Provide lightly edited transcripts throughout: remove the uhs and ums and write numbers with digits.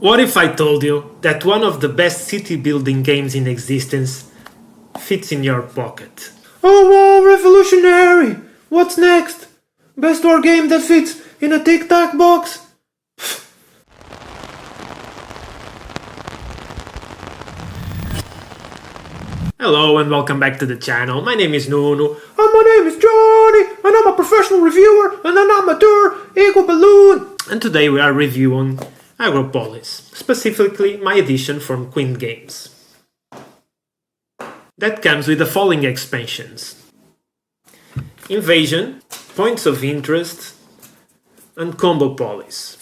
What if I told you that one of the best city building games in existence fits in your pocket? Oh wow, revolutionary! What's next? Best war game that fits in a tic-tac box? Hello and welcome back to the channel. My name is Nunu. And my name is Johnny, and I'm a professional reviewer and an amateur ego balloon. And today we are reviewing Agropolis, specifically my edition from Quined Games. That comes with the following expansions: Invasion, Points of Interest, and Combopolis.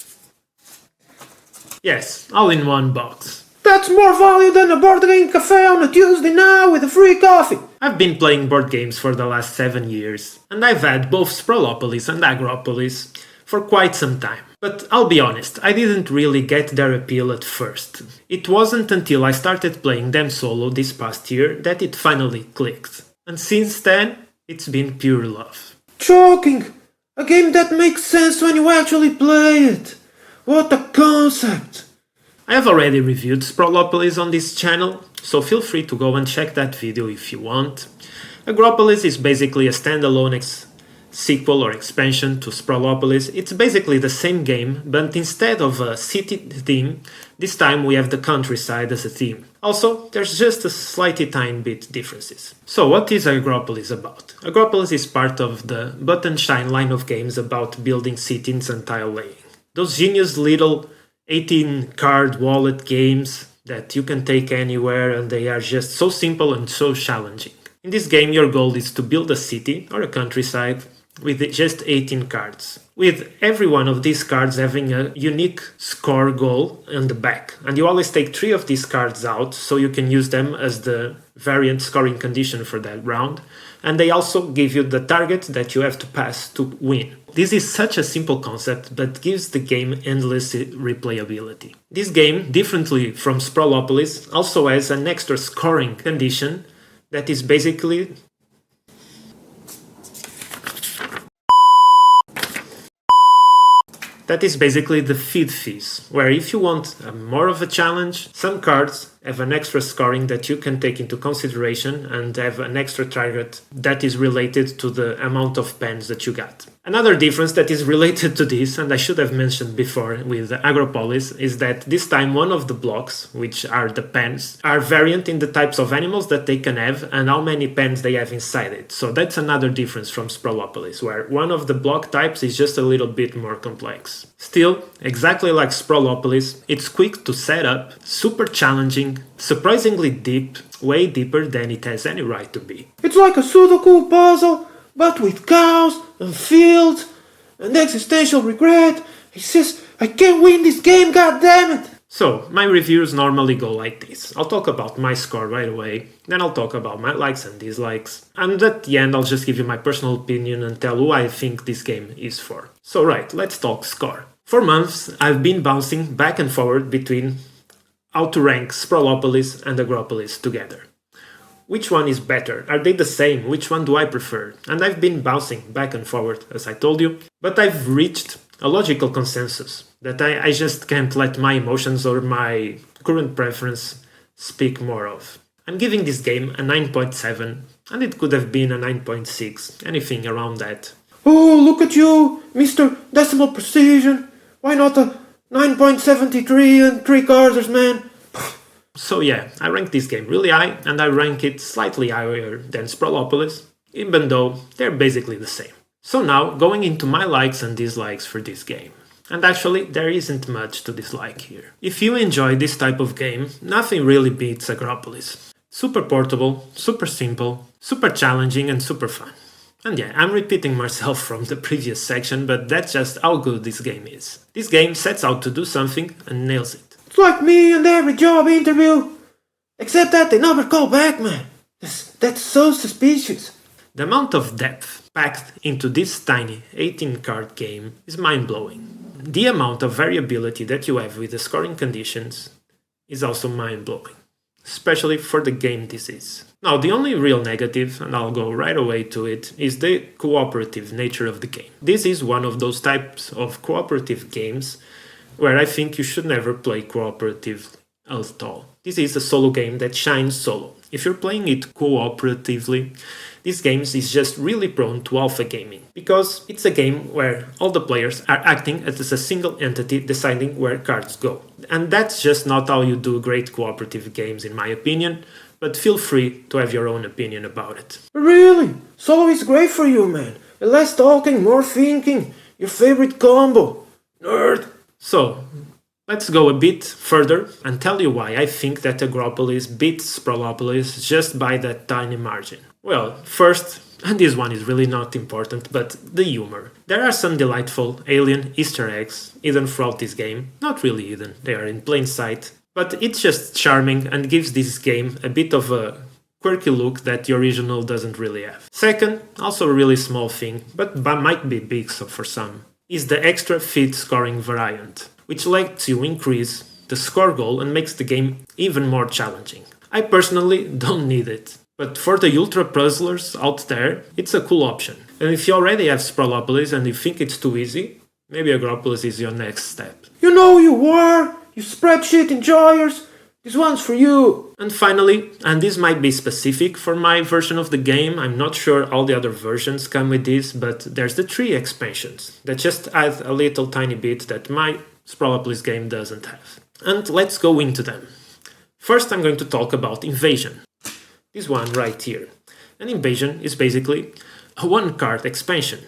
Yes, all in one box. That's more value than a board game cafe on a Tuesday night with a free coffee. I've been playing board games for the last 7 years, and I've had both Sprawlopolis and Agropolis for quite some time. But I'll be honest, I didn't really get their appeal at first. It wasn't until I started playing them solo this past year that it finally clicked. And since then, it's been pure love. Shocking! A game that makes sense when you actually play it. What a concept! I have already reviewed Sprawlopolis on this channel, so feel free to go and check that video if you want. Agropolis is basically a standalone sequel or expansion to Sprawlopolis. It's basically the same game, but instead of a city theme, this time we have the countryside as a theme. Also, there's just a slightly tiny bit differences. So what is Agropolis about? Agropolis is part of the Button Shine line of games about building cities and tile laying. Those genius little 18 card wallet games that you can take anywhere, and they are just so simple and so challenging. In this game, your goal is to build a city or a countryside with just 18 cards, with every one of these cards having a unique score goal on the back. And you always take 3 of these cards out so you can use them as the variant scoring condition for that round. And they also give you the target that you have to pass to win. This is such a simple concept, but gives the game endless replayability. This game, differently from Sprawlopolis, also has an extra scoring condition that is basically the feed fees, where if you want more of a challenge, some cards have an extra scoring that you can take into consideration and have an extra target that is related to the amount of pens that you got. Another difference that is related to this, and I should have mentioned before with Agropolis, is that this time one of the blocks, which are the pens, are variant in the types of animals that they can have and how many pens they have inside it. So that's another difference from Sprawlopolis, where one of the block types is just a little bit more complex. Still, exactly like Sprawlopolis, it's quick to set up, super challenging, surprisingly deep, way deeper than it has any right to be. It's like a Sudoku puzzle, but with cows and fields and existential regret. It's just, I can't win this game, goddammit! So, my reviews normally go like this. I'll talk about my score right away, then I'll talk about my likes and dislikes, and at the end I'll just give you my personal opinion and tell who I think this game is for. So right, let's talk score. For months, I've been bouncing back and forward between how to rank Sprawlopolis and Agropolis together. Which one is better? Are they the same? Which one do I prefer? And I've been bouncing back and forward, as I told you, but I've reached a logical consensus that I just can't let my emotions or my current preference speak more of. I'm giving this game a 9.7, and it could have been a 9.6, anything around that. Oh, look at you, Mr. Decimal Precision. Why not a 9.73 and 3 quarters, man? So yeah, I rank this game really high, and I rank it slightly higher than Sprawlopolis, even though they're basically the same. So now, going into my likes and dislikes for this game. And actually, there isn't much to dislike here. If you enjoy this type of game, nothing really beats Agropolis. Super portable, super simple, super challenging and super fun. And yeah, I'm repeating myself from the previous section, but that's just how good this game is. This game sets out to do something and nails it. It's like me and every job interview. Except that they never call back, man. That's so suspicious. The amount of depth packed into this tiny 18-card game is mind-blowing. The amount of variability that you have with the scoring conditions is also mind-blowing, especially for the game this is. Now, the only real negative, and I'll go right away to it, is the cooperative nature of the game. This is one of those types of cooperative games where I think you should never play cooperatively at all. This is a solo game that shines solo. If you're playing it cooperatively, this game is just really prone to alpha gaming, because it's a game where all the players are acting as a single entity deciding where cards go. And that's just not how you do great cooperative games in my opinion, but feel free to have your own opinion about it. Really? Solo is great for you, man. Less talking, more thinking. Your favorite combo. Nerd. So, let's go a bit further and tell you why I think that Agropolis beats Sprawlopolis just by that tiny margin. Well, first, and this one is really not important, but the humor. There are some delightful alien Easter eggs hidden throughout this game. Not really hidden, they are in plain sight. But it's just charming and gives this game a bit of a quirky look that the original doesn't really have. Second, also a really small thing, but might be big for some, is the extra feed scoring variant, which lets you increase the score goal and makes the game even more challenging. I personally don't need it, but for the ultra puzzlers out there, it's a cool option. And if you already have Sprawlopolis and you think it's too easy, maybe Agropolis is your next step. You know who you are, you spreadsheet enjoyers. This one's for you! And finally, and this might be specific for my version of the game, I'm not sure all the other versions come with this, but there's the 3 expansions that just add a little tiny bit that my Sprawlopolis game doesn't have. And let's go into them. First I'm going to talk about Invasion. This one right here. An Invasion is basically a 1-card expansion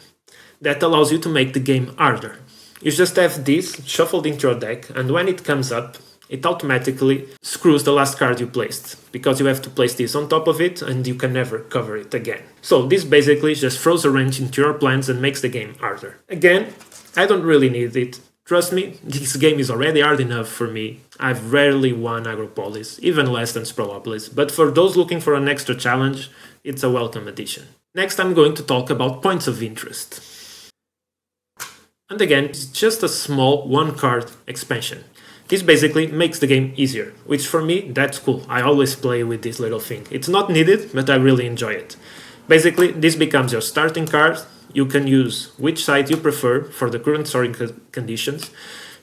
that allows you to make the game harder. You just have this shuffled into your deck, and when it comes up, it automatically screws the last card you placed, because you have to place this on top of it and you can never cover it again. So this basically just throws a wrench into your plans and makes the game harder. Again, I don't really need it. Trust me, this game is already hard enough for me. I've rarely won Agropolis, even less than Sprawlopolis, but for those looking for an extra challenge, it's a welcome addition. Next I'm going to talk about points of interest. And again, it's just a small 1-card expansion. This basically makes the game easier, which for me, that's cool. I always play with this little thing. It's not needed, but I really enjoy it. Basically, this becomes your starting card. You can use which side you prefer for the current scoring conditions,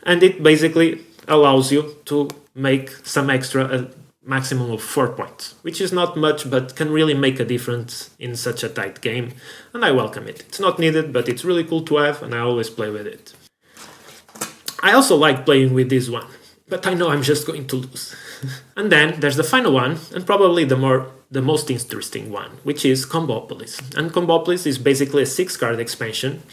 and it basically allows you to make some extra, a maximum of 4 points, which is not much, but can really make a difference in such a tight game, and I welcome it. It's not needed, but it's really cool to have, and I always play with it. I also like playing with this one, but I know I'm just going to lose. And then there's the final one, and probably the most interesting one, which is Combopolis. And Combopolis is basically a 6-card expansion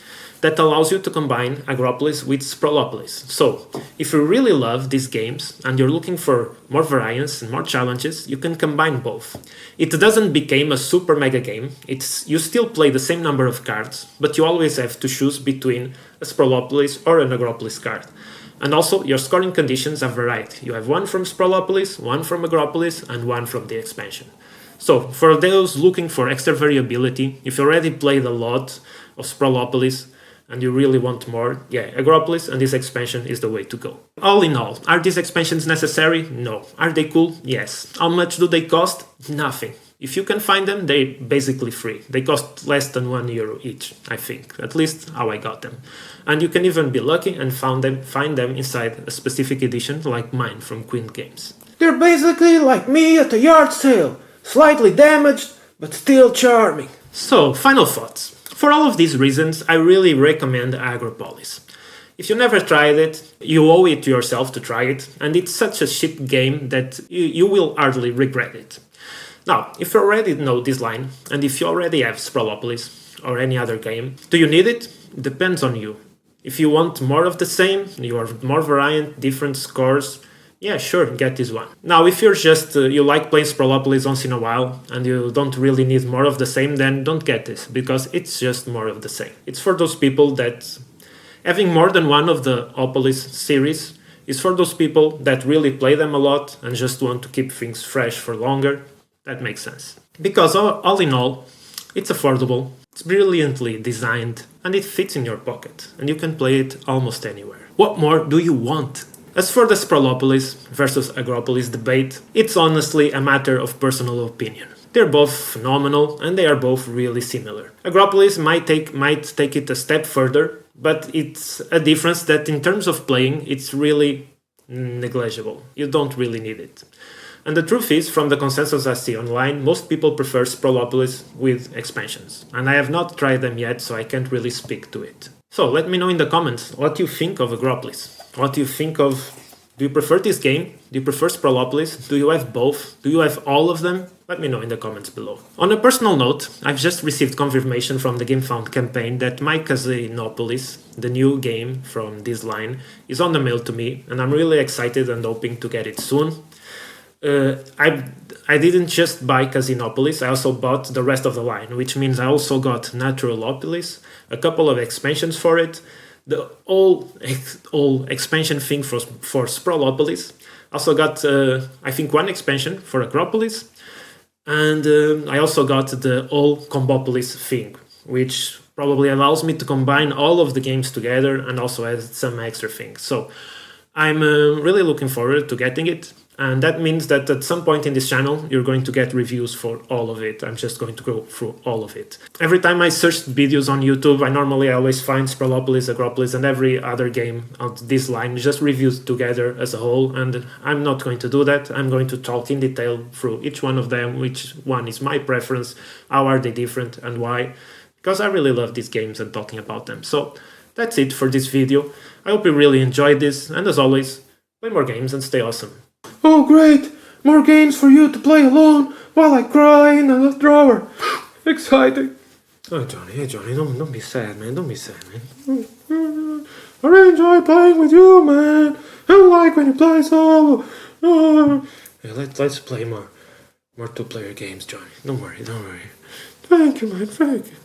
that allows you to combine Agropolis with Sprawlopolis. So, if you really love these games and you're looking for more variance and more challenges, you can combine both. It doesn't become a super mega game, you still play the same number of cards, but you always have to choose between a Sprawlopolis or an Agropolis card. And also, your scoring conditions are varied. You have one from Sprawlopolis, one from Agropolis, and one from the expansion. So, for those looking for extra variability, if you already played a lot of Sprawlopolis and you really want more, yeah, Agropolis and this expansion is the way to go. All in all, are these expansions necessary? No. Are they cool? Yes. How much do they cost? Nothing. If you can find them, they're basically free. They cost less than €1 each, I think. At least how I got them. And you can even be lucky and find them inside a specific edition like mine from Quined Games. They're basically like me at a yard sale. Slightly damaged, but still charming. So, final thoughts. For all of these reasons, I really recommend Agropolis. If you never tried it, you owe it to yourself to try it, and it's such a cheap game that you will hardly regret it. Now, if you already know this line, and if you already have Sprawlopolis or any other game, do you need it? Depends on you. If you want more of the same, you have more variant, different scores, yeah, sure, get this one. Now, if you're just, you like playing Sprawlopolis once in a while, and you don't really need more of the same, then don't get this, because it's just more of the same. It's for those people that, having more than one of the Opolis series, is for those people that really play them a lot, and just want to keep things fresh for longer. That makes sense. Because all in all, it's affordable, it's brilliantly designed, and it fits in your pocket, and you can play it almost anywhere. What more do you want? As for the Sprawlopolis versus Agropolis debate, it's honestly a matter of personal opinion. They're both phenomenal, and they are both really similar. Agropolis might take it a step further, but it's a difference that in terms of playing, it's really negligible. You don't really need it. And the truth is, from the consensus I see online, most people prefer Sprawlopolis with expansions. And I have not tried them yet, so I can't really speak to it. So let me know in the comments what you think of Agropolis. What do you think of... Do you prefer this game? Do you prefer Sprawlopolis? Do you have both? Do you have all of them? Let me know in the comments below. On a personal note, I've just received confirmation from the GameFound campaign that my Casinopolis, the new game from this line, is on the mail to me, and I'm really excited and hoping to get it soon. I didn't just buy Casinopolis, I also bought the rest of the line, which means I also got Naturalopolis, a couple of expansions for it, the all expansion thing for Sprawlopolis. Also got, I think, one expansion for Agropolis, and I also got the all Combopolis thing, which probably allows me to combine all of the games together and also add some extra things. So I'm really looking forward to getting it. And that means that at some point in this channel, you're going to get reviews for all of it. I'm just going to go through all of it. Every time I search videos on YouTube, I always find Sprawlopolis, Agropolis, and every other game on this line, just reviews together as a whole. And I'm not going to do that. I'm going to talk in detail through each one of them, which one is my preference, how are they different, and why. Because I really love these games and talking about them. So that's it for this video. I hope you really enjoyed this. And as always, play more games and stay awesome. Oh great! More games for you to play alone while I cry in the drawer. Exciting. Oh Johnny, don't be sad, man. Don't be sad, man. I really enjoy playing with you, man. I don't like when you play solo. Yeah, let's play more two-player games, Johnny. Don't worry. Thank you, man. Thank you.